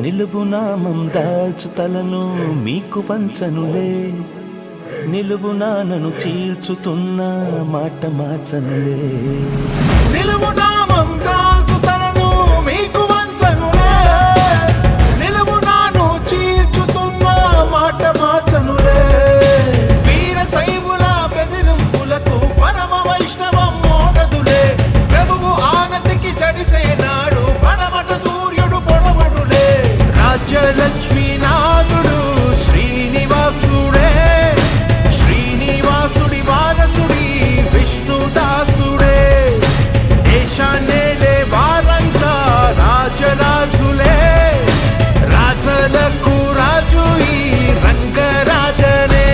నిలువు నామం దాల్చు తలను మీకు పంచనులే, నిలువు నానను చీల్చుతున్న మాట మార్చనులే. నిలువు నామం దాల్చు తలను మీకు వంచనులే, నిలువు నాను చీల్చుతున్న మాట మార్చనులే. వీర శైవుల బెదిరింపులకు పరమ వైష్ణవం మోగదులే, ప్రభువు ఆనతికి జడిసే నాడు పరమట సూర్యుడు పొడవుడులే. రాజ్యలక్ష్మీ నాథుడు శ్రీనివాసుడే, శ్రీనివాసుడి వారసుడి విష్ణుదాసుడే. దేశాన్నేలే వారంతా రాజరాజులే, రాజలకు రాజు ఈ రంగరాజనే.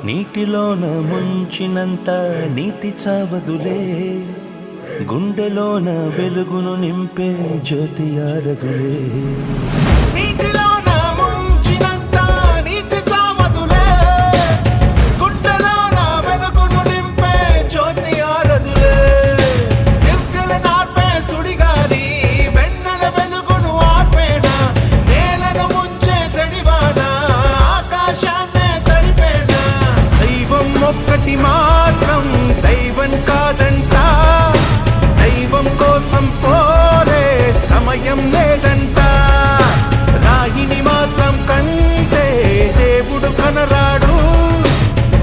నీటిలోన ముంచినంత నీతి చావదులే, గుండెలోన వెలుగును నింపే జ్యోతి ఆరదులే. నీటిలోన ముంచినంత నీతి చావదులే, గుండెలోన వెలుగును నింపే జ్యోతి ఆరదులే. దివ్యుల నార్పే సుడిగాలి వెన్నెల వెలుగును ఆర్పేనా, నేలను ముంచే చెడివానా ఆకాశాన్నే తడిపేనా. శైవం ఒక్కటి మాత్రం దైవం కాదంట, దైవం కోసం పోలే సమయం లేదంట. రాయిని మాత్రం కంటే దేవుడు కనరాడు,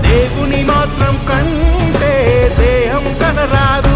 దేవుని మాత్రం కంటే దేహం కనరాదు.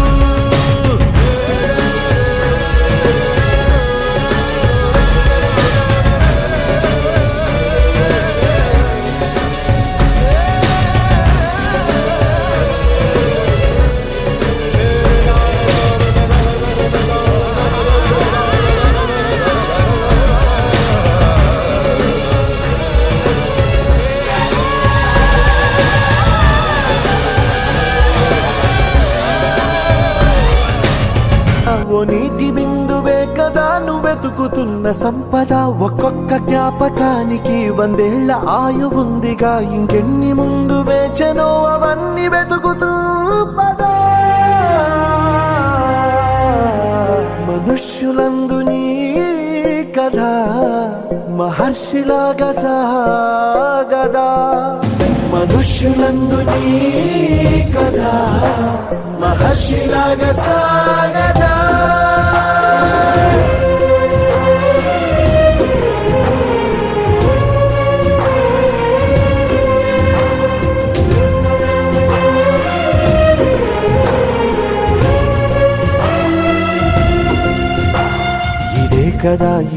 ఓ నీటి బిందువే కదా నువ్వెతుకుతున్న సంపద, ఒక్కొక్క జ్ఞాపకానికి 100 ఏళ్ల ఆయువుందిగా. ఇంకెన్ని ముందు వేచనో అవన్నీ వెతుకుతూ పదా. మనుష్యులందు నీ కథ మహర్షిలాగా సాగదా, మనుష్యులందు నీ కథ మహర్షిలాగా సాగదా.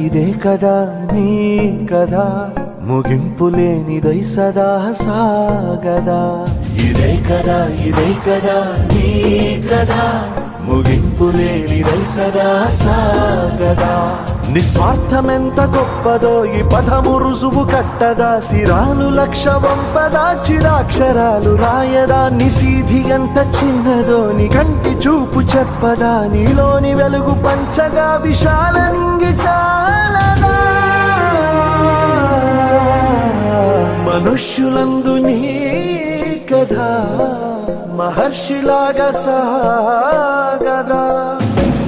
ఇదే కదా నీ కదా, ముగింపు లేనిదై సదా సాగదా. ఇదే కదా నీ కదా, ముగింపు లేనిదై సదా సాగదా. నిస్వార్థమెంత గొప్పదో ఈ పదము రుజువు కట్టదా, సిరాలు లక్ష వంపదా చిరాక్షరాలు రాయదా. నిసీధి ఎంత చిన్నదో నీ కంటి చూపు చెప్పదా, నీలోని వెలుగు పంచగా విశాల నింగి చాలదా. మనుష్యులందు నీ కథ మహర్షిలాగా సాగదా,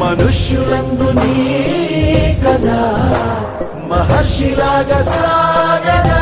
మనుష్యులందు నీ కథ మహర్షిలాగా సాగదా.